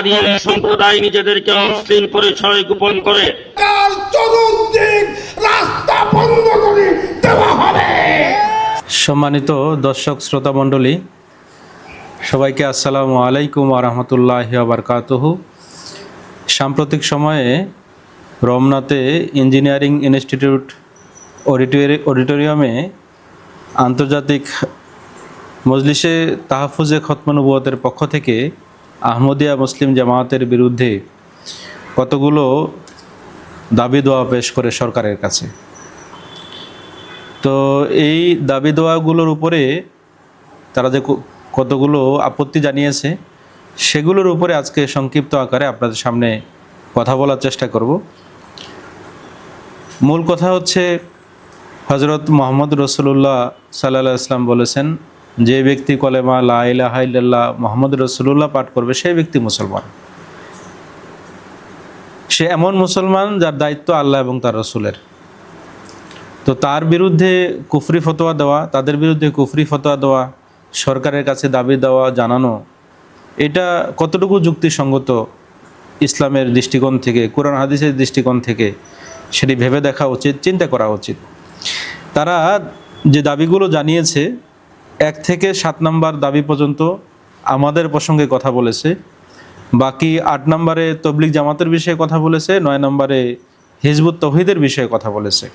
কাদিয়ানী সম্প্রদায় নিজেদেরকে মুসলিম পরিচয় গোপন করে কাল চতুর্দিক রাস্তা বন্ধ করে দেওয়া হবে। সম্মানিত দর্শক শ্রোতা মণ্ডলী, সবাইকে আসসালামু আলাইকুম ওয়া রাহমাতুল্লাহি ওয়া বারাকাতুহু। সাম্প্রতিক সময়ে রমনাতে ইঞ্জিনিয়ারিং ইনস্টিটিউট অডিটোরিয়ামে আন্তর্জাতিক মজলিসে তাহফুজে খতমে নবুয়তের পক্ষ থেকে আহমদিয়া মুসলিম জামায়াতের বিরুদ্ধে কতগুলো দাবি দোয়া পেশ করে সরকারের কাছে। তো এই দাবি দোয়াগুলোর উপরে তারা যে কতগুলো আপত্তি জানিয়েছে, সেগুলোর উপরে আজকে সংক্ষিপ্ত আকারে আপনাদের সামনে কথা বলার চেষ্টা করব। মূল কথা হচ্ছে, হযরত মুহাম্মদ রাসূলুল্লাহ সাল্লাল্লাহু আলাইহি ওয়াসাল্লাম বলেছেন, যে ব্যক্তি কলেমা লা ইলাহা ইল্লাল্লাহ মুহাম্মদ রাসূলুল্লাহ পাঠ করবে সেই ব্যক্তি মুসলমান। সে এমন মুসলমান যার দায়িত্ব আল্লাহ এবং তার রাসূলের। তো তার বিরুদ্ধে কুফরি ফতোয়া দেওয়া, তাদের বিরুদ্ধে কুফরি ফতোয়া দেওয়া, সরকারের কাছে দাবি দেওয়া, জানানো, এটা কতটুকু যুক্তিসঙ্গত ইসলামের দৃষ্টিকোণ থেকে, কোরআন হাদিসের দৃষ্টিকোণ থেকে, সেটি ভেবে দেখা উচিত, চিন্তা করা উচিত। তারা যে দাবিগুলো জানিয়েছে, 1 থেকে 7 নম্বর দাবি পর্যন্ত আমাদের প্রসঙ্গে কথা বলেছে, বাকি 8 নম্বরে তবলিগ জামাতের বিষয়ে কথা বলেছে, 9 নম্বরে হিজবুত তৌহিদের বিষয়ে কথা বলেছে।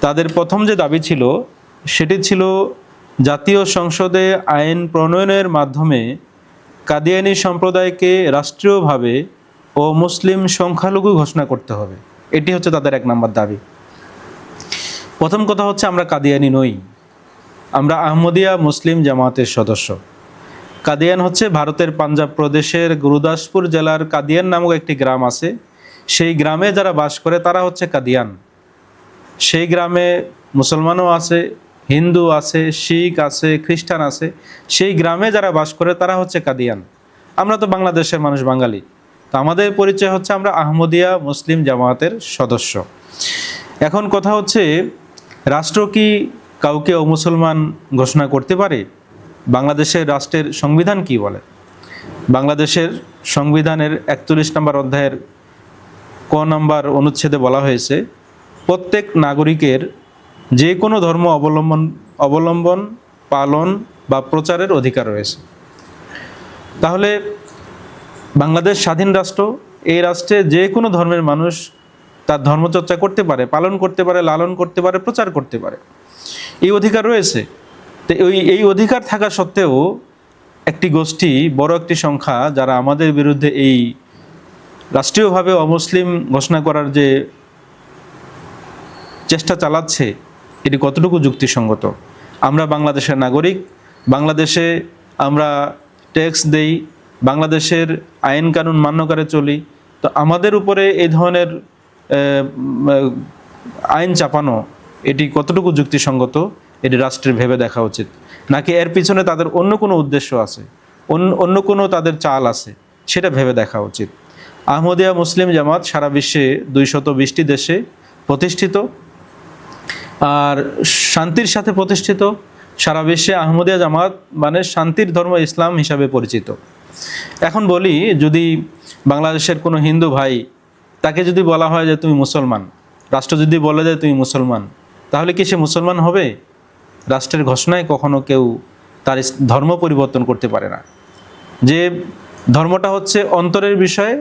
তাদের প্রথম যে দাবি ছিল সেটি ছিল জাতীয় সংসদে আইন প্রণয়নের মাধ্যমে কাদিয়ানী সম্প্রদায়কে রাষ্ট্রীয়ভাবে ও মুসলিম সংখ্যালঘু ঘোষণা করতে হবে। এটি হচ্ছে তাদের 1 নম্বর দাবি। প্রথম কথা হচ্ছে, আমরা কাদিয়ানী নই, আমরা আহমদিয়া মুসলিম জামাতের সদস্য। কাদিয়ান হচ্ছে ভারতের পাঞ্জাব প্রদেশের গুরুদাসপুর জেলার কাদিয়ান নামক একটি গ্রাম আছে। সেই গ্রামে যারা বাস করে তারা হচ্ছে কাদিয়ান। সেই গ্রামে মুসলমানও আছে, হিন্দু আছে, শিখ আছে, খ্রিস্টান আছে। সেই গ্রামে যারা বাস করে তারা হচ্ছে কাদিয়ান। আমরা তো বাংলাদেশের মানুষ, বাঙালি, তো আমাদের পরিচয় হচ্ছে আমরা আহমদিয়া মুসলিম জামায়াতের সদস্য। এখন কথা হচ্ছে, রাষ্ট্র কি কাউকে অমুসলমান ঘোষণা করতে পারে? বাংলাদেশের রাষ্ট্রের সংবিধান কি বলে? বাংলাদেশের সংবিধানের 41 নম্বর অধ্যায়ের ক নম্বর অনুচ্ছেদে বলা হয়েছে, প্রত্যেক নাগরিকের যে কোনো ধর্ম অবলম্বন, পালন বা প্রচারের অধিকার রয়েছে। তাহলে বাংলাদেশ স্বাধীন রাষ্ট্র, এই রাষ্ট্রে যে কোনো ধর্মের মানুষ তার ধর্মচর্চা করতে পারে, পালন করতে পারে, লালন করতে পারে, প্রচার করতে পারে, এই অধিকার রয়েছে। তো এই অধিকার থাকা সত্ত্বেও একটি গোষ্ঠী, বড় একটি সংখ্যা, যারা আমাদের বিরুদ্ধে এই রাষ্ট্রীয়ভাবে অমুসলিম ঘোষণা করার যে চেষ্টা চালাচ্ছে, এটি কতটুকু যুক্তিসঙ্গত? আমরা বাংলাদেশের নাগরিক, বাংলাদেশে আমরা ট্যাক্স দেই, বাংলাদেশের আইন কানুন মান্য করে চলি। তো আমাদের উপরে এই ধরনের আইন চাপানো, এটি কতটুকু যুক্তিসঙ্গত? এটি রাষ্ট্রের ভেবে দেখা উচিত, নাকি এর পিছনে তাদের অন্য কোনো উদ্দেশ্য আছে, অন্য কোনো তাদের চাল আছে, সেটা ভেবে দেখা উচিত। আহমদিয়া মুসলিম জামাত সারা বিশ্বে 220টি দেশে প্রতিষ্ঠিত, আর শান্তির সাথে প্রতিষ্ঠিত। সারা বিশ্বে আহমদিয়া জামাত মানে শান্তির ধর্ম ইসলাম হিসাবে পরিচিত। এখন বলি, যদি বাংলাদেশের কোনো হিন্দু ভাই, তাকে যদি বলা হয় যে তুমি মুসলমান, রাষ্ট্র যদি বলে যে তুমি মুসলমান, তাহলে কি সে মুসলমান হবে? রাষ্ট্রের ঘোষণায় কখনো কেউ তার ধর্ম পরিবর্তন করতে পারে না। যে ধর্মটা হচ্ছে অন্তরের বিষয়,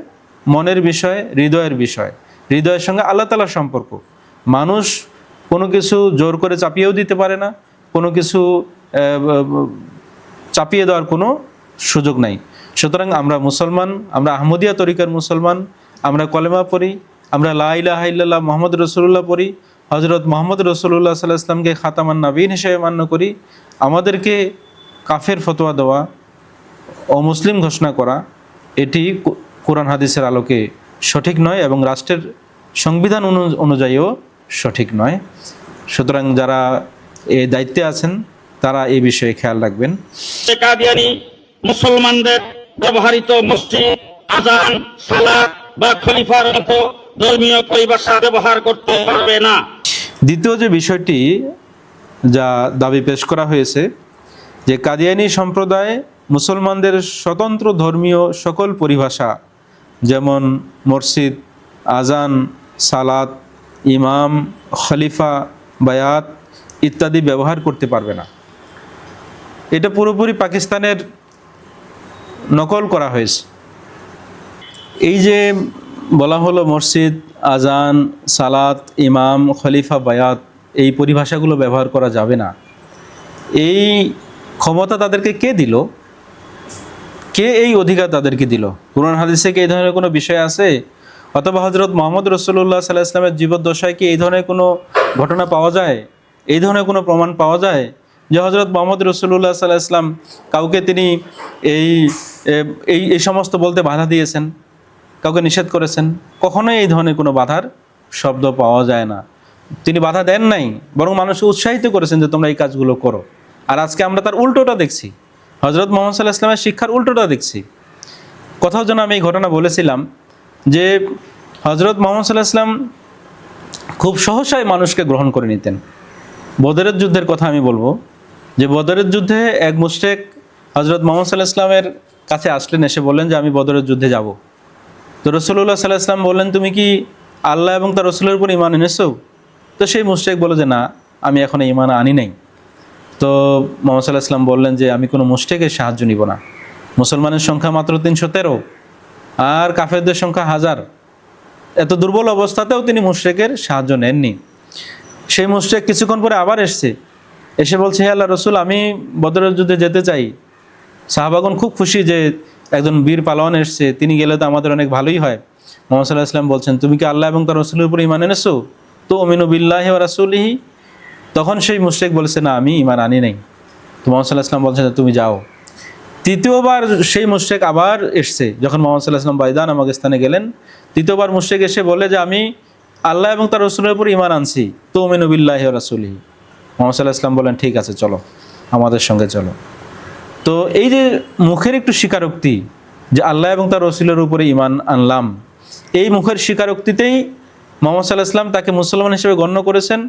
মনের বিষয়, হৃদয়ের বিষয়, হৃদয়ের সঙ্গে আল্লাহ তাআলার সম্পর্ক। মানুষ কোনো কিছু জোর করে চাপিয়েও দিতে পারে না, কোনো কিছু চাপিয়ে দেওয়ার কোনো সুযোগ নাই। সুতরাং আমরা মুসলমান, আমরা আহমদিয়া তরিকার মুসলমান, আমরা কলেমা পড়ি, আমরা লা ইলাহা ইল্লাল্লাহ মুহাম্মদ রাসূলুল্লাহ পড়ি, হযরত মুহাম্মদ রাসূলুল্লাহ সাল্লাল্লাহু আলাইহি ওয়াসাল্লামকে খাতামান নবীন হিসেবে মান্য করি। আমাদেরকে কাফের ফতোয়া দেওয়া, অমুসলিম ঘোষণা করা, এটি কোরআন হাদিসের আলোকে সঠিক নয় এবং রাষ্ট্রের সংবিধান অনুযায়ীও সঠিক নয়। সুতরাং যারা এই দায়িত্বে আছেন তারা এই বিষয়ে খেয়াল রাখবেন। কাদিয়ানী মুসলমানদের ব্যবহৃত মসজিদ, আযান, সালাত বা খলিফার মতো ধর্মীয় পরিভাষা ব্যবহার করতে পারবে না। দ্বিতীয় যে বিষয়টি যা দাবি পেশ করা হয়েছে, যে কাদিয়ানী সম্প্রদায় মুসলমানদের স্বতন্ত্র ধর্মীয় সকল পরিভাষা যেমন মসজিদ, আজান, সালাত, ইমাম, খলিফা, বায়াত ইত্যাদি ব্যবহার করতে পারবে না। এটা পুরোপুরি পাকিস্তানের নকল করা হয়েছে। এই যে বলা হলো মসজিদ, আজান, সালাত, ইমাম, খলিফা, বায়াত এই পরিভাষাগুলো ব্যবহার করা যাবে না, এই ক্ষমতা তাদেরকে কে দিল? কে এই অধিকার তাদেরকে দিল? কুরআন হাদিসে কি এই ধরনের কোনো বিষয় আছে? অথবা হযরত মুহাম্মদ রাসূলুল্লাহ সাল্লাল্লাহু আলাইহি ওয়াসাল্লামের জীবদ্দশায় কি এই ধরনের কোনো ঘটনা পাওয়া যায়? এই ধরনের কোনো প্রমাণ পাওয়া যায় যে হযরত মুহাম্মদ রাসূলুল্লাহ সাল্লাল্লাহু আলাইহি ওয়াসাল্লাম কাউকে তিনি এই এই সমস্ত বলতে বাধা দিয়েছেন, কাউকে নিষেধ করেছেন? কখনোই এই ধরনের কোনো বাধার শব্দ পাওয়া যায় না। তিনি বাধা দেন নাই, বরং মানুষকে উৎসাহিত করেছেন যে তোমরা এই কাজগুলো করো। আর আজকে আমরা তার উল্টোটা দেখছি, হযরত মুহাম্মদ সাল্লাল্লাহু আলাইহি ওয়াসাল্লামের শিক্ষার উল্টোটা দেখছি। কোথাও যেন আমি এই ঘটনা বলেছিলাম যে হযরত মুহাম্মদ সাল্লাল্লাহু আলাইহি ওয়াসাল্লাম খুব সহসাই মানুষকে গ্রহণ করে নিতেন। বদরের যুদ্ধের কথা আমি বলবো যে বদরের যুদ্ধে এক মুশরিক হযরত মুহাম্মদ সাল্লাল্লাহু আলাইহি ওয়াসাল্লামের কাছে আসলেন, এসে বললেন যে আমি বদরের যুদ্ধে যাব। তো রাসূলুল্লাহ সাল্লাল্লাহু আলাইহি ওয়াসাল্লাম বললেন, তুমি কি আল্লাহ এবং তার রাসূলের উপর ঈমান এনেছো? তো সেই মুশরিক বলল যে না, আমি এখনো ঈমান আনি নাই। তো মুহাম্মদ সাল্লাল্লাহু আলাইহি ওয়াসাল্লাম বললেন যে আমি কোনো মুশরিকের সাহায্য নিব না। মুসলমানের সংখ্যা মাত্র 313 আর কাফেরদের সংখ্যা 1000। এত দুর্বল অবস্থাতেও তিনি মুশরিকের সাহায্য নেননি। সেই মুশরিক কিছুক্ষণ পরে আবার এসে বলছে, হে আল্লাহর রাসূল, আমি বদরের যুদ্ধে যেতে চাই। সাহাবাগণ খুব খুশি যে একজন বীর পালোয়ান এসছে, তিনি গেলে তো আমাদের অনেক ভালোই হয়। মুহাম্মদ সাল্লাল্লাহু আলাইহি ওয়াসাল্লাম বলছেন, তুমি কি আল্লাহ এবং তার রাসূলের উপর ঈমান এনেছো? তো আমিনু বিল্লাহি ওয়া রাসূলিহি। তখন সেই মুশরিক বলেছে, না, আমি ঈমান আনি নাই। তো মুহাম্মদ সাল্লাল্লাহু আলাইহি ওয়াসাল্লাম বলছেন, তুমি যাও। তৃতীয়বার সেই মুশরিক আবার এসছে, যখন মুহাম্মদ সাল্লাল্লাহু আলাইহি ওয়াসাল্লাম বাইদা নামক স্থানে গেলেন। তৃতীয়বার মুশরিক এসে বলে যে আমি আল্লাহ এবং তার রাসূলের উপর ঈমান আনছি, তো আমিনু বিল্লাহি ওয়া রাসূলিহি। মুহাম্মদ সাল্লাল্লাহু আলাইহি ওয়াসাল্লাম বলেন, ঠিক আছে, চলো, আমাদের সঙ্গে চলো। তো এই যে মুখের একটু স্বীকারোক্তি যে আল্লাহ এবং তার রাসূলের উপরে ঈমান আনলাম, এই মুখের স্বীকারোক্তিতেই মুহাম্মদ সাল্লাল্লাহু আলাইহি ওয়াসাল্লাম তাকে মুসলমান হিসেবে গণ্য করেছেন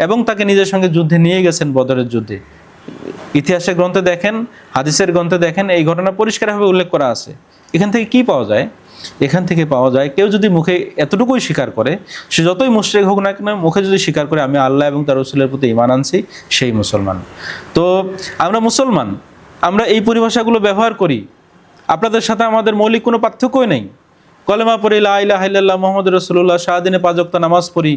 এবং তাকে নিজের সঙ্গে যুদ্ধে নিয়ে গেছেন, বদরের যুদ্ধে। ইতিহাসের গ্রন্থে দেখেন, হাদিসের গ্রন্থে দেখেন, এই ঘটনা পরিষ্কারভাবে উল্লেখ করা আছে। এখান থেকে কি পাওয়া যায়? এখান থেকে পাওয়া যায় কেউ যদি মুখে এতটুকুই স্বীকার করে, সে যতই মুশরিক হোক না কেন, মুখে যদি স্বীকার করে আমি আল্লাহ এবং তার রাসূলের প্রতি ঈমান আনছি, সেই মুসলমান। তো আমরা মুসলমান, আমরা এই পরিভাষাগুলো ব্যবহার করি। আপনাদের সাথে আমাদের মৌলিক কোনো পার্থক্যই নেই। কলেমা পড়ি, লা ইলাহা ইল্লাল্লাহ মুহাম্মাদুর রাসূলুল্লাহ, সারাদিনে 5 ওয়াক্ত নামাজ পড়ি,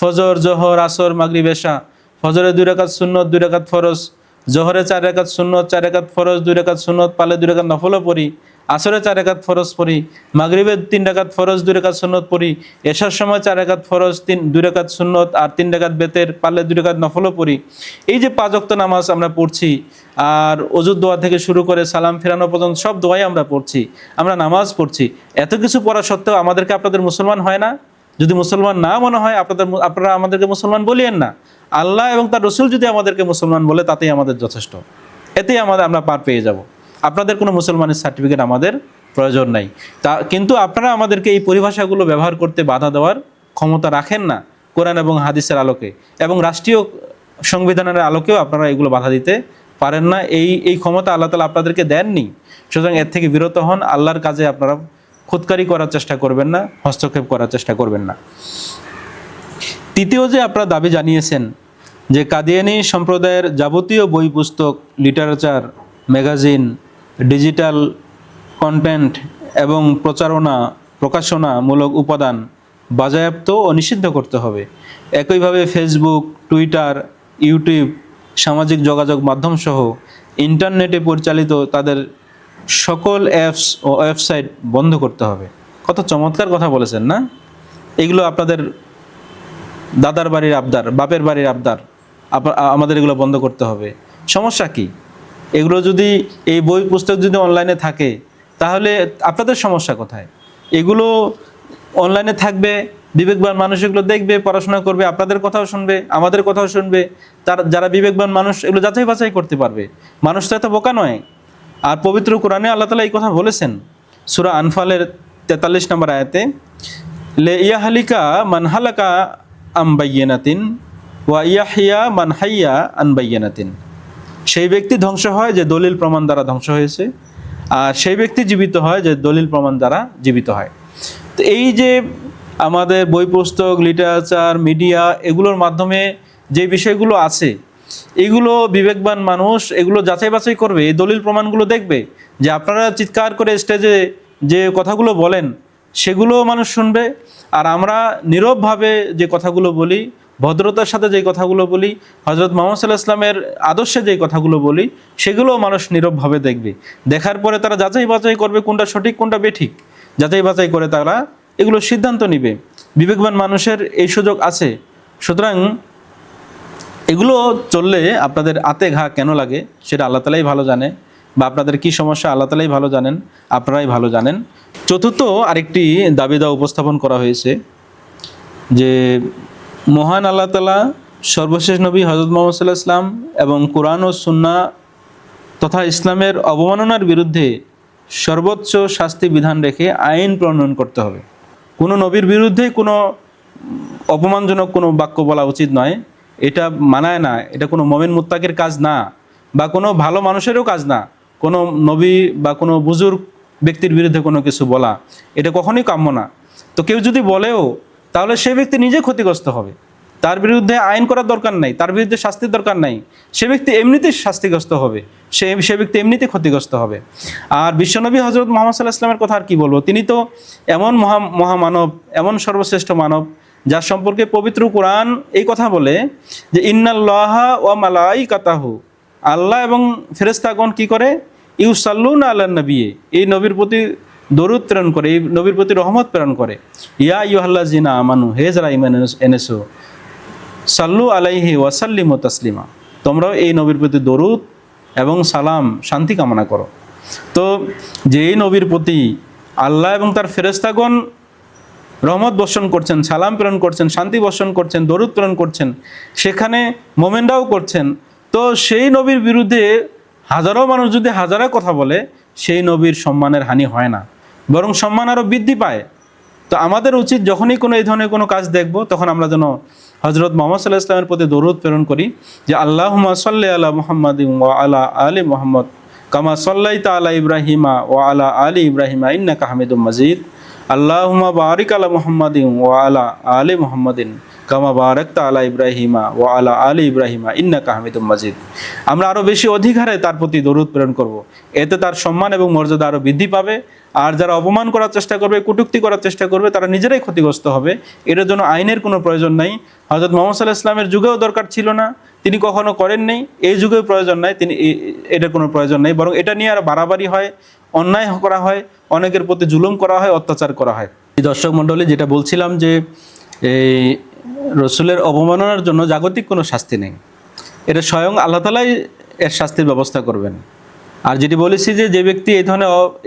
ফজর, জোহর, আসর, মাগরিব, এশা। ফজরে 2 রাকাত সুন্নত, 2 রাকাত ফরজ, জোহরে 4 রাকাত সুন্নত, 4 রাকাত ফরজ, 2 রাকাত সুন্নত, পালে 2 রাকাত নফলও পড়ি, আসরে 4 রাকাত ফরজ পড়ি, মাগরিবে 3 রাকাত ফরজ, 2 রাকাত সুন্নত পড়ি, এশার সময় 4 রাকাত ফরজ, 2 রাকাত সুন্নত আর 3 রাকাত বেতের, পালে 2 রাকাত নফলও পড়ি। এই যে 5 ওয়াক্ত নামাজ আমরা পড়ছি, আর ওযুর দোয়া থেকে শুরু করে সালাম ফেরানো পর্যন্ত সব দোয়াই আমরা পড়ছি, আমরা নামাজ পড়ছি। এত কিছু পড়া সত্ত্বেও আমাদেরকে আপনাদের মুসলমান হয় না? যদি মুসলমান না মনে হয়, আপনারা আমাদেরকে মুসলমান বলিয়েন না। আল্লাহ এবং তার রাসূল যদি আমাদেরকে মুসলমান বলে, তাতেই আমাদের যথেষ্ট, এতেই আমরা পার পেয়ে যাব। আপনাদের কোনো মুসলমানের সার্টিফিকেট আমাদের প্রয়োজন নাই। কিন্তু আপনারা আমাদেরকে এই পরিভাষাগুলো ব্যবহার করতে বাধা দেওয়ার ক্ষমতা রাখেন না, কোরআন এবং হাদিসের আলোকে এবং রাষ্ট্রীয় সংবিধানের আলোকেও আপনারা এগুলো বাধা দিতে পারেন না। এই ক্ষমতা আল্লাহ তাআলা আপনাদেরকে দেননি। সুতরাং এর থেকে বিরত হন। আল্লাহর কাজে আপনারা খুদকারি করার চেষ্টা করবেন না, হস্তক্ষেপ করার চেষ্টা করবেন না। তৃতীয় যে আপনারা দাবি জানিয়েছেন যে কাদিয়ানী সম্প্রদায়ের যাবতীয় বই পুস্তক, লিটারেচার, ম্যাগাজিন, ডিজিটাল কন্টেন্ট এবং প্রকাশনামূলক উপাদান বাজেয়াপ্ত ও নিষিদ্ধ করতে হবে। একইভাবে ফেসবুক, টুইটার, ইউটিউব, সামাজিক যোগাযোগ মাধ্যম সহ ইন্টারনেটে পরিচালিত তাদের সকল অ্যাপস ও ওয়েবসাইট বন্ধ করতে হবে। কত চমৎকার কথা বলেছেন না? এগুলো আপনাদের দাদার বাড়ির আবদার, বাপের বাড়ির আবদার, আমাদের এগুলো বন্ধ করতে হবে। সমস্যা কি? এগুলো যদি, এই বই পুস্তক যদি অনলাইনে থাকে, তাহলে আপনাদের সমস্যা কোথায়? এগুলো অনলাইনে থাকবে, বিবেকবান মানুষ এগুলো দেখবে, পড়াশোনা করবে, আপনাদের কথাও শুনবে, আমাদের কথাও শুনবে। যারা বিবেকবান মানুষ এগুলো যাচাই বাছাই করতে পারবে। মানুষ তো এত বোকা নয়। আর পবিত্র কোরআনে আল্লাহ তাআলা এই কথা বলেছেন, সূরা আনফালের 43 নম্বর আয়াতে, লে ইয়াহলিকা মান হালাকা আম বাইয়িনাতিন ওয়া ইয়াহইয়া মান হাইয়া আন বাইয়িনাতিন। সেই ব্যক্তি ধ্বংস হয় যে দলিল প্রমাণ দ্বারা ধ্বংস হয়েছে, আর সেই ব্যক্তি জীবিত হয় যে দলিল প্রমাণ দ্বারা জীবিত হয়। তো এই যে আমাদের বই পুস্তক, লিটারেচার, মিডিয়া, এগুলোর মাধ্যমে যে বিষয়গুলো আছে, এগুলো বিবেকবান মানুষ এগুলো যাচাই বাছাই করবে, এই দলিল প্রমাণগুলো দেখবে যে আপনারা চিৎকার করে স্টেজে যে কথাগুলো বলেন সেগুলো মানুষ শুনবে, আর আমরা নীরবভাবে যে কথাগুলো বলি, ভদ্রতার সাথে যে কথাগুলো বলি, হজরত মুহাম্মদ সাল্লাল্লাহু আলাইহি ওয়াসাল্লামের আদর্শে যে কথাগুলো বলি, সেগুলোও মানুষ নীরবভাবে দেখবে। দেখার পরে তারা যাচাই বাছাই করবে কোনটা সঠিক কোনটা বেঠিক, যাচাই বাছাই করে তারা এগুলো সিদ্ধান্ত নিবে। বিবেকবান মানুষের এই সুযোগ আছে। সুতরাং এগুলো চললে আপনাদের আতে ঘা কেন লাগে সেটা আল্লাহ তাআলাই ভালো জানে, বা আপনাদের কি সমস্যা আল্লাহ তাআলাই ভালো জানেন, আপনারাই ভালো জানেন। চতুর্থ আরেকটি দাবি দাওয়া উপস্থাপন করা হয়েছে যে মহান আল্লাহ তাআলা সর্বশেষ নবী হযরত মুহাম্মদ সাল্লাল্লাহু আলাইহি ওয়াসাল্লাম এবং কোরআন ও সুন্নাহ তথা ইসলামের অবমাননার বিরুদ্ধে সর্বোচ্চ শাস্তি বিধান রেখে আইন প্রণয়ন করতে হবে। কোনো নবীর বিরুদ্ধে কোনো অপমানজনক কোনো বাক্য বলা উচিত নয়, এটা মানায় না, এটা কোনো মুমিন মুত্তাকির কাজ না, বা কোনো ভালো মানুষেরও কাজ না। কোনো নবী বা কোনো বুজুর্গ ব্যক্তির বিরুদ্ধে কোনো কিছু বলা এটা কখনোই কাম্য না। তো কেউ যদি বলেও তাহলে সে ব্যক্তি নিজে ক্ষতিগ্রস্ত হবে, তার বিরুদ্ধে আইন করার দরকার নাই, তার বিরুদ্ধে শাস্তির দরকার নাই, সে ব্যক্তি এমনিতেই শাস্তিগ্রস্ত হবে, সে ব্যক্তি এমনিতে ক্ষতিগ্রস্ত হবে। আর বিশ্বনবী হজরত মুহাম্মদ সাল্লাল্লাহু আলাইহি ওয়াসাল্লামের কথা আর কি বলবো, তিনি তো এমন মহামানব, এমন সর্বশ্রেষ্ঠ মানব যার সম্পর্কে পবিত্র কোরআন এই কথা বলে যে ইন্নাল্লাহা ওয়া মালাইকাতাহু, আল্লাহ এবং ফেরেশতাগণ কি করে, ইউসাল্লুনা আলান নবী, এই নবীর প্রতি দরুদ প্রেরণ করে, এই নবীর প্রতি রহমত প্রেরণ করে। ইয়া আইয়ুহাল্লাযিনা আমানু, হে যারা ঈমান এনেছো, সাল্লু আলাইহি ওয়া সাল্লিমু তাসলিমা, তোমরাও এই নবীর প্রতি দরুদ এবং সালাম শান্তি কামনা করো। তো যে এই নবীর প্রতি আল্লাহ এবং তার ফেরেশতাগণ রহমত বর্ষণ করছেন, সালাম প্রেরণ করছেন, শান্তি বর্ষণ করছেন, দরুদ প্রেরণ করছেন, সেখানে মোমেনরাও করছেন। তো সেই নবীর বিরুদ্ধে হাজারো মানুষ যদি হাজারো কথা বলে, সেই নবীর সম্মানের হানি হয় না, বরং সম্মান আরও বৃদ্ধি পায়। তো আমাদের উচিত যখনই কোনো এই ধরনের কোনো কাজ দেখব, তখন আমরা যেন হজরত মুহাম্মদ সাল্লাল্লাহু আলাইহি ওয়াসাল্লামের প্রতি দরুদ প্রেরণ করি যে আল্লাহুম্মা সাল্লি আলা মুহাম্মাদিন ওয়া আলা আলি মুহাম্মদ কামা সাল্লাইতা আলা ইব্রাহিমা ওয়া আলা আলি ইব্রাহিমা ইন্নাকা হামিদুম মাজিদ। আল্লাহুম্মা বারিক আলা মুহাম্মাদিন ওয়া আলা আলি মুহাম্মাদিন কামা বারাকতা আলা ইব্রাহিমা ওয়া আলা আলি ইব্রাহিমা ইন্নাকা হামিদুম মাজিদ। আমরা আরও বেশি অধিকারে তার প্রতি দরুদ প্রেরণ করব, এতে তার সম্মান এবং মর্যাদা আরও বৃদ্ধি পাবে। আর যারা অপমান করার চেষ্টা করবে, কটূক্তি করার চেষ্টা করবে, তারা নিজেরাই ক্ষতিগ্রস্ত হবে। এটার জন্য আইনের কোনো প্রয়োজন নাই। হযরত মুহাম্মদ সাল্লাল্লাহু আলাইহি ওয়াসাল্লামের যুগেও দরকার ছিল না, তিনি কখনো করেন নাই, এই যুগেও প্রয়োজন নাই, এটার কোনো প্রয়োজন নেই। বরং এটা নিয়ে আর বাড়াবাড়ি হয়, অন্যায় করা হয়, অনেকের প্রতি জুলুম করা হয়, অত্যাচার করা হয়। দর্শক মণ্ডলী, যেটা বলছিলাম যে এই রসুলের অবমাননার জন্য জাগতিক কোনো শাস্তি নেই, এটা স্বয়ং আল্লাহ তাআলাই এর শাস্তির ব্যবস্থা করবেন। আর যেটি বলেছি যে যে ব্যক্তি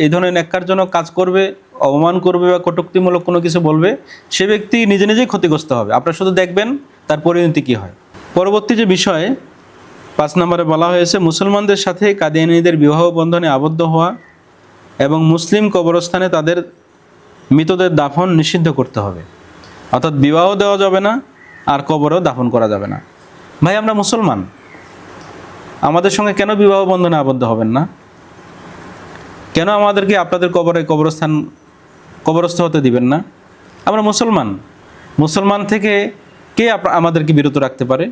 এই ধরনের ন্যাক্কারজনক কাজ করবে, অপমান করবে বা কটূক্তিমূলক কোনো কিছু বলবে, সে ব্যক্তি নিজে নিজেই ক্ষতিগ্রস্ত হবে। আপনারা শুধু দেখবেন তার পরিণতি কী হয়। পরবর্তী যে বিষয়ে 5 নম্বরে বলা হয়েছে, মুসলমানদের সাথে কাদিয়ানীদের বিবাহ বন্ধনে আবদ্ধ হওয়া এবং মুসলিম কবরস্থানে তাদের মৃতদের দাফন নিষিদ্ধ করতে হবে। অর্থাৎ বিবাহ দেওয়া যাবে না, আর কবরেও দাফন করা যাবে না। ভাই, আমরা মুসলমান, আমাদের সঙ্গে কেন বিবাহ বন্ধনে আবদ্ধ হবেন না? কেন আমাদেরকে আপনাদের কবরস্থ হতে দিবেন না? আমরা মুসলমান থেকে কে আমাদেরকে বিরত রাখতে পারে?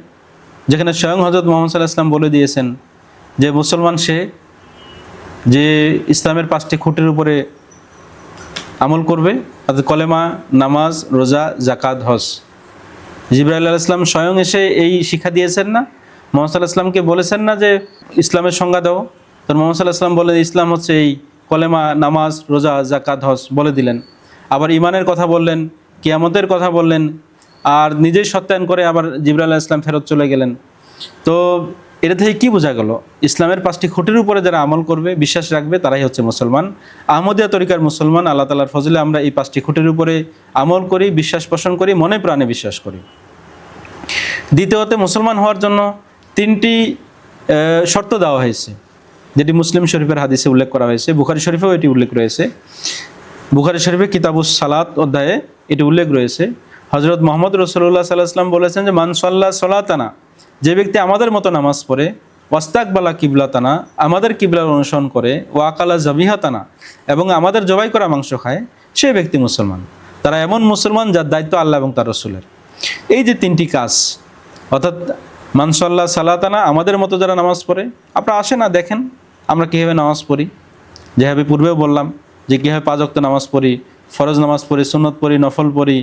যেখানে স্বয়ং হযরত মুহাম্মদ সাল্লাল্লাহু আলাইহি ওয়াসাল্লাম বলে দিয়েছেন যে মুসলমান সে যে ইসলামের 5টি খুঁটির উপরে আমল করবে, অর্থাৎ কলেমা, নামাজ, রোজা, জাকাত, হজ। জিবরাইল আলাইহিস সালাম স্বয়ং এসে এই শিক্ষা দিয়েছেন না? মুহাম্মদ সাল্লাল্লাহু আলাইহি ওয়াসাল্লামকে বলেছেন না যে ইসলামের সংজ্ঞা দাও? তো মুহাম্মদ সাল্লাল্লাহু আলাইহি ওয়াসাল্লাম বলে ইসলাম হচ্ছে এই কলেমা, নামাজ, রোজা, জাকাত, হজ বলে দিলেন। আবার ইমানের কথা বললেন, কিয়ামতের কথা বললেন, আর নিজেই সত্যায়ন করে আবার জিবরাইল আলাইহিস সালাম ফেরত চলে গেলেন। তো এটা থেকে কী বোঝা গেল? ইসলামের 5টি খুঁটির উপরে যারা আমল করবে, বিশ্বাস রাখবে, তারাই হচ্ছে মুসলমান। আহমদিয়া তরিকার মুসলমান। আল্লাহ তাআলার ফজলে আমরা এই 5টি খুঁটির উপরে আমল করি, বিশ্বাস পোষণ করি, মনে প্রাণে বিশ্বাস করি। দ্বিতীয়ত, মুসলমান হওয়ার জন্য 3টি শর্ত দেওয়া হয়েছে, যেটি মুসলিম শরীফের হাদিসে উল্লেখ করা হয়েছে। বুখারী শরীফেও এটি উল্লেখ রয়েছে। বুখারী শরীফে কিতাবুস সালাত অধ্যায়ে এটি উল্লেখ রয়েছে। হযরত মুহাম্মদ রাসূলুল্লাহ সাল্লাল্লাহু আলাইহি ওয়াসাল্লাম বলেছেন যে মান সাল্লা সালাতানা, যে ব্যক্তি আমাদের মতো নামাজ পড়ে, ওয়াস্তাকবালা কিবলাতানা, আমাদের কিবলার অনুসরণ করে, ওয়াকালা জাবিহাতানা, এবং আমাদের জবাই করা মাংস খায়, সে ব্যক্তি মুসলমান। তারা এমন মুসলমান যার দায়িত্ব আল্লাহ এবং তার রসুলের। এই যে তিনটি কাজ, অর্থাৎ মানসাল্লাহ সালাতানা, আমাদের মতো যারা নামাজ পড়ে, আপনারা আসে না দেখেন আমরা কীভাবে নামাজ পড়ি, যেভাবে পূর্বেও বললাম যে কীভাবে 5 ওয়াক্ত নামাজ পড়ি, ফরজ নামাজ পড়ি, সুন্নত পড়ি, নফল পড়ি,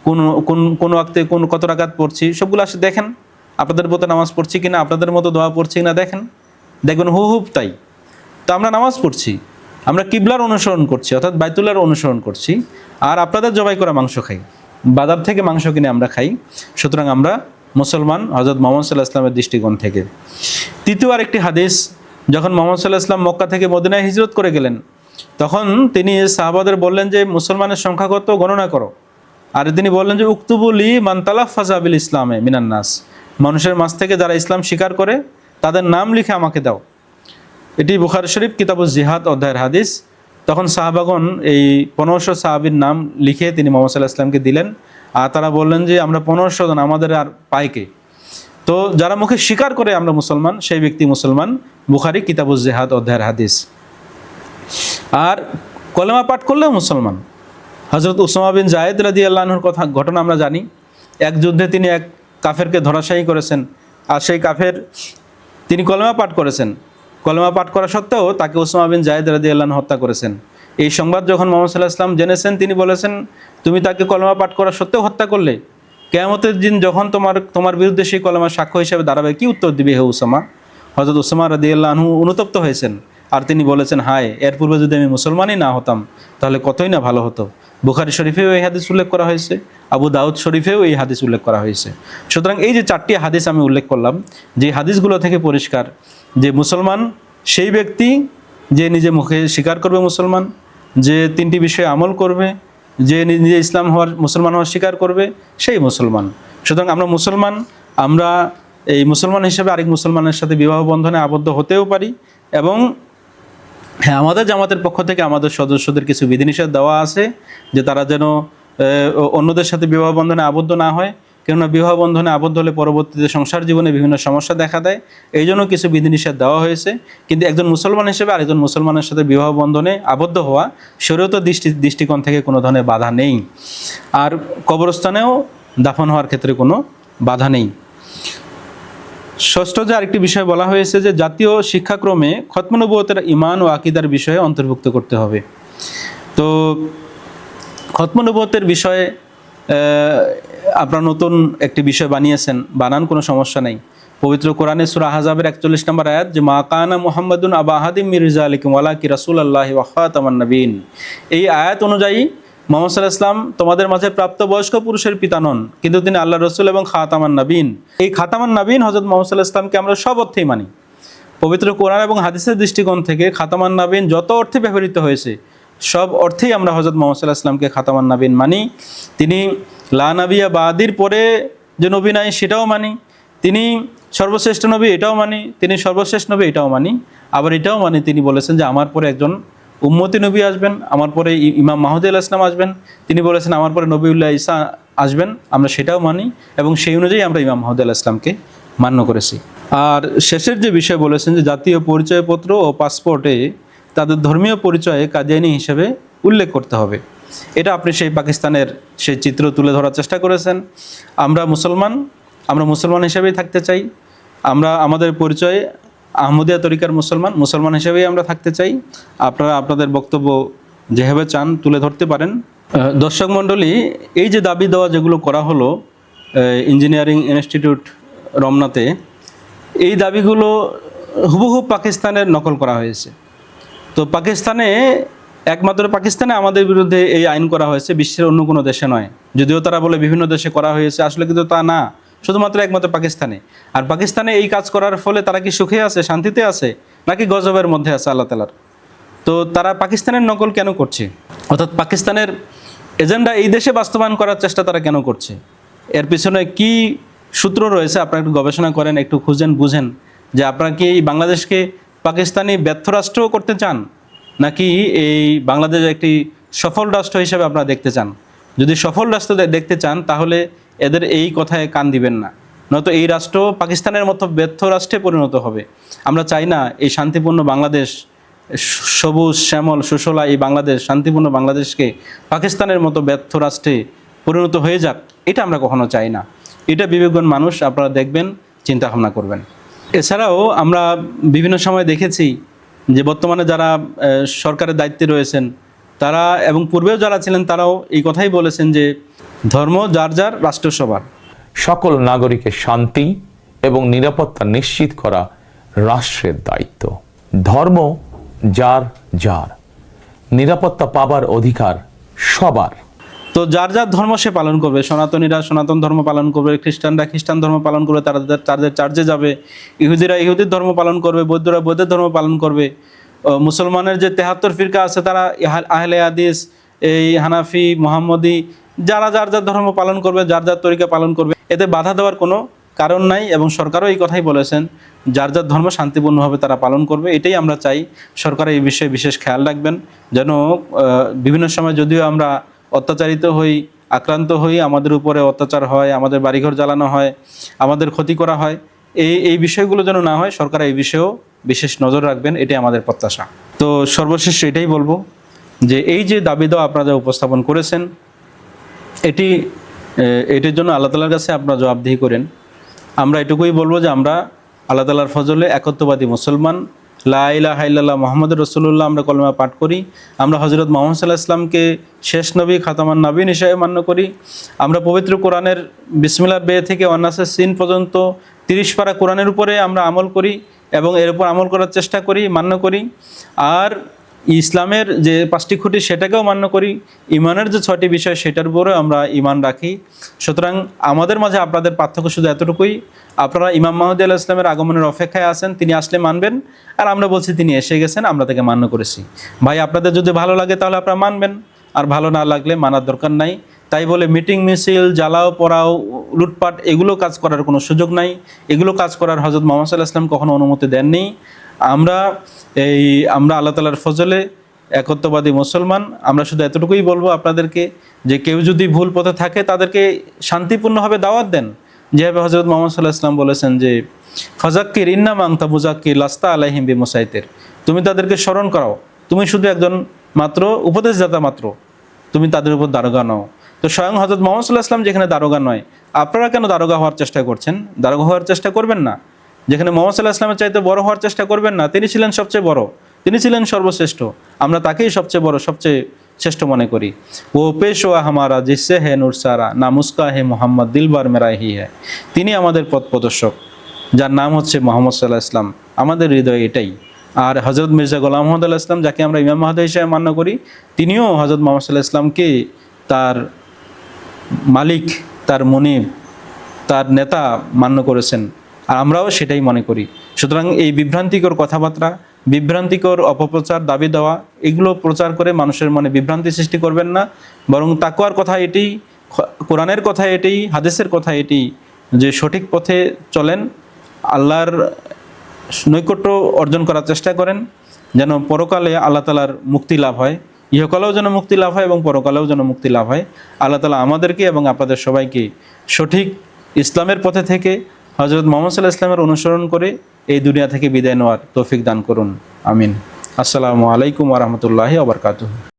কোন কোন কোন ওয়াক্তে কত রাকাত পড়ছি, সবগুলো আসে দেখেন। আপনাদের মতো নামাজ পড়ছি কিনা, আপনাদের মতো দোয়া পড়ছি কিনা দেখেন, দেখবেন হুবহুব তাই। তো আমরা নামাজ পড়ছি, আমরা কিবলার অনুসরণ করছি, অর্থাৎ বাইতুল্লাহর অনুসরণ করছি, আর আপনাদের জবাই করা মাংস খাই, বাজার থেকে মাংস কিনে আমরা খাই। সুতরাং আমরা মুসলমান হযরত মুহাম্মদ সাল্লাল্লাহু আলাইহি ওয়াসাল্লামের দৃষ্টিকোণ থেকে। তৃতীয় আরেকটি হাদিস, যখন মুহাম্মদ সাল্লাল্লাহু আলাইহি ওয়াসাল্লাম মক্কা থেকে মদিনায় হিজরত করে গেলেন, তখন তিনি সাহাবাদের বললেন যে মুসলমানের সংখ্যা কত গণনা করো। আর তিনি বললেন যে উক্তুবুলি মান তালাফফাযা বিল ইসলামে মিনান নাস, মানুষের মাঝ থেকে যারা ইসলাম স্বীকার করে তাদের নাম লিখে আমাকে দাও। এটি বুখারী শরীফ কিতাবুজ জিহাদ অধ্যায়ের হাদিস। তখন সাহাবাগণ এই 1500 সাহাবীর নাম লিখে তিনি মুহাম্মদ সাল্লাল্লাহু আলাইহি ওয়াসাল্লামকে দিলেন। আর তারা বললেন যে আমরা 1500 জন, আমাদের আর পাইকে। তো যারা মুখে স্বীকার করে আমরা মুসলমান, সেই ব্যক্তি মুসলমান। বুখারী কিতাবুজ জিহাদ অধ্যায়ের হাদিস। আর কলেমা পাঠ করলেও মুসলমান। হযরত উসামা বিন যায়েদ রাদিয়াল্লাহু আনহুর ঘটনা আমরা জানি। এক যুদ্ধে তিনি এক কাফেরকে ধরাশায়ী করেছেন, আর সেই কাফের তিনি কলেমা পাঠ করেছেন। কলেমা পাঠ করা সত্ত্বেও তাকে উসামা বিন যায়েদ রাদিয়াল্লাহু আনহু হত্যা করেছেন। এই সংবাদ যখন মুহাম্মদ সাল্লাল্লাহু আলাইহি ওয়াসাল্লাম জেনেছেন, তিনি বলেছেন, তুমি তাকে কলেমা পাঠ করা সত্ত্বেও হত্যা করলে, কিয়ামতের দিন যখন তোমার বিরুদ্ধে সেই কলেমা সাক্ষ্য হিসেবে দাঁড়াবে, কি উত্তর দিবে হে উসামা? হযরত উসামা রাদিয়াল্লাহু আনহু অনুতপ্ত হয়েছেন, আর তিনি বলেছেন, হায়, এর পূর্বে যদি আমি মুসলমানই না হতাম তাহলে কতই না ভালো হতো। বুখারী শরীফেও এই হাদিস উল্লেখ করা হয়েছে, আবু দাউদ শরীফেও এই হাদিস উল্লেখ করা হয়েছে। সুতরাং এই যে 4টি হাদিস আমি উল্লেখ করলাম, যে হাদিসগুলো থেকে পরিষ্কার যে মুসলমান সেই ব্যক্তি যে নিজে মুখে স্বীকার করবে মুসলমান, যে 3টি বিষয়ে আমল করবে, যে নিজে মুসলমান হওয়ার স্বীকার করবে, সেই মুসলমান। সুতরাং আমরা মুসলমান, আমরা এই মুসলমান হিসেবে আরেক মুসলমানের সাথে বিবাহ বন্ধনে আবদ্ধ হতেও পারি। এবং হ্যাঁ, আমাদের জামাতের পক্ষ থেকে আমাদের সদস্যদের কিছু বিধিনিষেধ দেওয়া আছে যে তারা যেন অন্যদের সাথে বিবাহ বন্ধনে আবদ্ধ না হয়, কেননা বিবাহ বন্ধনে আবদ্ধ হলে পরবর্তীতে সংসার জীবনে বিভিন্ন সমস্যা দেখা দেয়। এই জন্য কিছু বিধিনিষেধ দেওয়া হয়েছে। কিন্তু একজন মুসলমান হিসেবে আরেকজন মুসলমানের সাথে বিবাহ বন্ধনে আবদ্ধ হওয়া শরীয়তের দৃষ্টিকোণ থেকে কোনো ধরনের বাধা নেই। আর কবরস্থানেও দাফন হওয়ার ক্ষেত্রে কোনো বাধা নেই। ষষ্ঠ যে আরেকটি বিষয় বলা হয়েছে যে জাতীয় শিক্ষাক্রমে খতমে নবুয়তের ঈমান ও আকীদার বিষয়ে অন্তর্ভুক্ত করতে হবে। তো খতমে নবুয়তের বিষয়ে আপনারা নতুন একটি বিষয় বানিয়েছেন, বানান, কোনো সমস্যা নেই। পবিত্র কোরআনে সূরা আহজাবের 41 নম্বর আয়াত, যে মা কানা মুহাম্মাদুন আবা আহাদিম মির রিজালিকুম ওয়ালাকি রাসূলুল্লাহি ওয়া খাতামান নবীন। এই আয়াত অনুযায়ী মুহাম্মদ সাল্লাল্লাহু আলাইহি ওয়াসাল্লাম তোমাদের মাঝে প্রাপ্তবয়স্ক পুরুষের পিতা নন, কিন্তু তিনি আল্লাহর রাসূল এবং খাতামান নবীন। এই খাতামান নবীন হযরত মুহাম্মদ সাল্লাল্লাহু আলাইহি ওয়াসাল্লামকে আমরা সব অর্থেই মানি। পবিত্র কোরআন এবং হাদিসের দৃষ্টিকোণ থেকে খাতামান নবীন যত অর্থে ব্যবহৃত হয়েছে, সব অর্থেই আমরা হযরত মুহাম্মদ সাল্লাল্লাহু আলাইহি ওয়াসাল্লামকে খাতামান নবীন মানি। তিনি লা নবিয়া বাদির পরে যে নবী নাই সেটাও মানি, তিনি সর্বশ্রেষ্ঠ নবী এটাও মানি, তিনি সর্বশেষ নবী এটাও মানি। আবার এটাও মানি তিনি বলেছেন যে আমার পরে একজন উম্মতি নবী আসবেন, আমার পরে ইমাম মাহদী আলাইহিস সালাম আসবেন, তিনি বলেছেন আমার পরে নবীউল্লাহ ঈসা আসবেন, আমরা সেটাও মানি এবং সেই অনুযায়ী আমরা ইমাম মাহদী আলাইহিস সালামকে মান্য করেছি। আর শেষের যে বিষয় বলেছেন যে জাতীয় পরিচয়পত্র ও পাসপোর্টে তাদের ধর্মীয় পরিচয়ে কাদিয়ানী হিসেবে উল্লেখ করতে হবে। এটা আপনি সেই পাকিস্তানের সেই চিত্র তুলে ধরার চেষ্টা করেছেন। আমরা মুসলমান হিসেবেই থাকতে চাই। আমরা আমাদের পরিচয়ে আহমদিয়া তরিকার মুসলমান হিসেবেই আমরা থাকতে চাই। আপনারা আপনাদের বক্তব্য যেভাবে চান তুলে ধরতে পারেন। দর্শক মণ্ডলী, এই যে দাবি দেওয়া যেগুলো করা হলো ইঞ্জিনিয়ারিং ইনস্টিটিউট রমনাতে, এই দাবিগুলো হুবহু পাকিস্তানের নকল করা হয়েছে। তো একমাত্র পাকিস্তানে আমাদের বিরুদ্ধে এই আইন করা হয়েছে, বিশ্বের অন্য কোনো দেশে নয়। যদিও তারা বলে বিভিন্ন দেশে করা হয়েছে, আসলে কিন্তু তা না, শুধুমাত্র একমাত্র পাকিস্তানে। আর পাকিস্তানে এই কাজ করার ফলে তারা কি সুখে আছে, শান্তিতে আছে, নাকি গজবের মধ্যে আছে আল্লাহ তাআলার? তো তারা পাকিস্তানের নকল কেন করছে, অর্থাৎ পাকিস্তানের এজেন্ডা এই দেশে বাস্তবায়ন করার চেষ্টা তারা কেন করছে? এর পিছনে কি সূত্র রয়েছে আপনারা একটু গবেষণা করেন, একটু খুঁজেন, বুঝেন যে আপনারা কি এই বাংলাদেশকে পাকিস্তানি ব্যর্থ রাষ্ট্রও করতে চান, নাকি এই বাংলাদেশ একটি সফল রাষ্ট্র হিসেবে আপনারা দেখতে চান? যদি সফল রাষ্ট্র দেখতে চান তাহলে এদের এই কথায় কান দিবেন না। নয়তো এই রাষ্ট্র পাকিস্তানের মতো ব্যর্থ রাষ্ট্রে পরিণত হবে। আমরা চাই না এই শান্তিপূর্ণ বাংলাদেশ, সবুজ শ্যামল সুশলা এই বাংলাদেশ, শান্তিপূর্ণ বাংলাদেশকে পাকিস্তানের মতো ব্যর্থ রাষ্ট্রে পরিণত হয়ে যাক, এটা আমরা কখনো চাই না। এটা বিবেকবান মানুষ আপনারা দেখবেন, চিন্তা ভাবনা করবেন। এছাড়াও আমরা বিভিন্ন সময় দেখেছি যে বর্তমানে যারা সরকারের দায়িত্বে রয়েছেন তারা এবং পূর্বেও যারা ছিলেন তারাও এই কথাই বলেছেন যে ধর্ম যার যার, রাষ্ট্র সবার। সকল নাগরিকের শান্তি এবং নিরাপত্তা নিশ্চিত করা রাষ্ট্রের দায়িত্ব। ধর্ম যার যার, নিরাপত্তা পাবার অধিকার সবার। তো যার যার ধর্ম সে পালন করবে। সনাতনীরা সনাতন ধর্ম পালন করবে, খ্রিস্টানরা খ্রিস্টান ধর্ম পালন করবে, তারা তাদের চার্চে যাবে, ইহুদিরা ইহুদির ধর্ম পালন করবে, বৌদ্ধরা বৌদ্ধের ধর্ম পালন করবে। মুসলমানের যে 73 ফিরকা আছে তারা আহলে হাদিস, এই হানাফি, মোহাম্মদী, যারা যার যার ধর্ম পালন করবে, যার যার তরিকা পালন করবে, এতে বাধা দেওয়ার কোনো কারণ নাই। এবং সরকারও এই কথাই বলেছেন, যার যার ধর্ম শান্তিপূর্ণভাবে তারা পালন করবে। এটাই আমরা চাই। সরকার এই বিষয়ে বিশেষ খেয়াল রাখবেন যেন বিভিন্ন সময় যদিও আমরা অত্যাচারিত হই, আক্রান্ত হই, আমাদের উপরে অত্যাচার হয়, আমাদের বাড়িঘর জ্বালানো হয়, আমাদের ক্ষতি করা হয়, এই বিষয়গুলো যেন না হয়। সরকার এই বিষয়েও বিশেষ নজর রাখবেন, এটাই আমাদের প্রত্যাশা। তো সর্বশেষ এটাই বলবো যে এই যে দাবি দেওয়া আপনারা উপস্থাপন করেছেন, এটির জন্য আল্লাহ তাআলার কাছে আপনারা জবাবদিহি করেন। আমরা এটুকুই বলবো যে আমরা আল্লাহ তাআলার ফজলে একত্ববাদী মুসলমান, লা ইলাহা ইল্লাল্লাহ মুহাম্মাদুর রাসূলুল্লাহ আমরা কলেমা পাঠ করি। আমরা হযরত মুহাম্মদ সাল্লাল্লাহু আলাইহি ওয়াসাল্লামকে শেষ নবী, খাতামান নবীন হিসেবে মান্য করি। আমরা পবিত্র কোরআনের বিসমিল্লাহ বে থেকে অন্নাসের সিন পর্যন্ত 30 পারা কোরআনের উপরে আমরা আমল করি এবং এর উপর আমল করার চেষ্টা করি, মান্য করি। আর ইসলামের যে 5টি খুঁটি সেটাকেও মান্য করি। ইমানের যে 6টি বিষয় সেটার উপরেও আমরা ইমান রাখি। সুতরাং আমাদের মাঝে আপনাদের পার্থক্য শুধু এতটুকুই, আপনারা ইমাম মাহদী আলাইহিস সালামের আগমনের অপেক্ষায় আছেন, তিনি আসলে মানবেন, আর আমরা বলছি তিনি এসে গেছেন, আমরা তাকে মান্য করেছি। ভাই আপনাদের যদি ভালো লাগে তাহলে আপনারা মানবেন, আর ভালো না লাগলে মানার দরকার নাই। তাই বলে মিটিং মিছিল, জ্বালাও পড়াও, লুটপাট এগুলো কাজ করার কোনো সুযোগ নাই। এগুলো কাজ করার হযরত মুহাম্মদ সাল্লাল্লাহু আলাইহি ওয়াসাল্লাম কখনো অনুমতি দেননি। আমরা আল্লাহ তাআলার ফজলে একত্ববাদী মুসলমান। আমরা শুধু এতটুকুই বলবো আপনাদেরকে যে কেউ যদি ভুল পথে থাকে তাদেরকে শান্তিপূর্ণভাবে দাওয়াত দেন, যেভাবে হযরত মুহাম্মদ সাল্লাল্লাহু আলাইহি ওয়াসাল্লাম বলেছেন যে ফাযাক্কির ইন্নামা আনতা মুযাক্কির লাস্তা আলাইহিম বিমুসাইতির। তুমি তাদেরকে স্মরণ করাও, তুমি শুধু একজন মাত্র উপদেশদাতা মাত্র, তুমি তাদের উপর দারোগা নও। তো স্বয়ং হযরত মুহাম্মদ সাল্লাল্লাহু আলাইহি ওয়াসাল্লাম যেখানে দারোগা নয়, আপনারা কেন দারোগা হওয়ার চেষ্টা করছেন? দারোগা হওয়ার চেষ্টা করবেন না। যেখানে মুহাম্মদ সাল্লাল্লাহু আলাইহি ওয়াসাল্লামের চাইতে বড় হওয়ার চেষ্টা করবেন না। তিনি ছিলেন সবচেয়ে বড়, তিনি ছিলেন সর্বশ্রেষ্ঠ, আমরা তাকেই সবচেয়ে বড়, সবচেয়ে শ্রেষ্ঠ মনে করি। ও পেশোয়া হামারা জিসে হে নূর সারা না মুস্কা হে মোহাম্মদ দিলবার মেরা হি হ্যায়। তিনি আমাদের পথ প্রদর্শক, যার নাম হচ্ছে মুহাম্মদ সাল্লাল্লাহু আলাইহি ওয়াসাল্লাম। আমাদের হৃদয় এটাই। আর হযরত মির্জা গোলাম মোহাম্মদ আলাইহিস সালাম, যাকে আমরা ইমাম মাহদী হিসেবে মান্য করি, তিনিও হযরত মুহাম্মদ সাল্লাল্লাহু আলাইহি ওয়াসাল্লামকে তার মালিক, তার মুনিব, তার নেতা মান্য করেছেন, আর আমরাও সেটাই মনে করি। সুতরাং এই বিভ্রান্তিকর কথাবার্তা, বিভ্রান্তিকর অপপ্রচার, দাবি দেওয়া, এগুলো প্রচার করে মানুষের মনে বিভ্রান্তি সৃষ্টি করবেন না। বরং তাকওয়ার কথা এটি, কোরআনের কথা এটি, হাদিসের কথা এটি যে সঠিক পথে চলেন, আল্লাহর নৈকট্য অর্জন করার চেষ্টা করেন, যেন পরকালে আল্লাহ তাআলার মুক্তি লাভ হয়, ইহকালেও যেন মুক্তি লাভ হয় এবং পরকালেও যেন মুক্তি লাভ হয়। আল্লাহ তাআলা আমাদেরকে এবং আপনাদের সবাইকে সঠিক ইসলামের পথে থেকে হযরত মুহাম্মদ সাল্লাল্লাহু আলাইহি ওয়াসাল্লামের অনুসরণ করে এই দুনিয়া থেকে বিদায় নেওয়ার তৌফিক দান করুন। আমিন। আসসালামু আলাইকুম ওয়া রাহমাতুল্লাহি ওয়া বারাকাতুহু।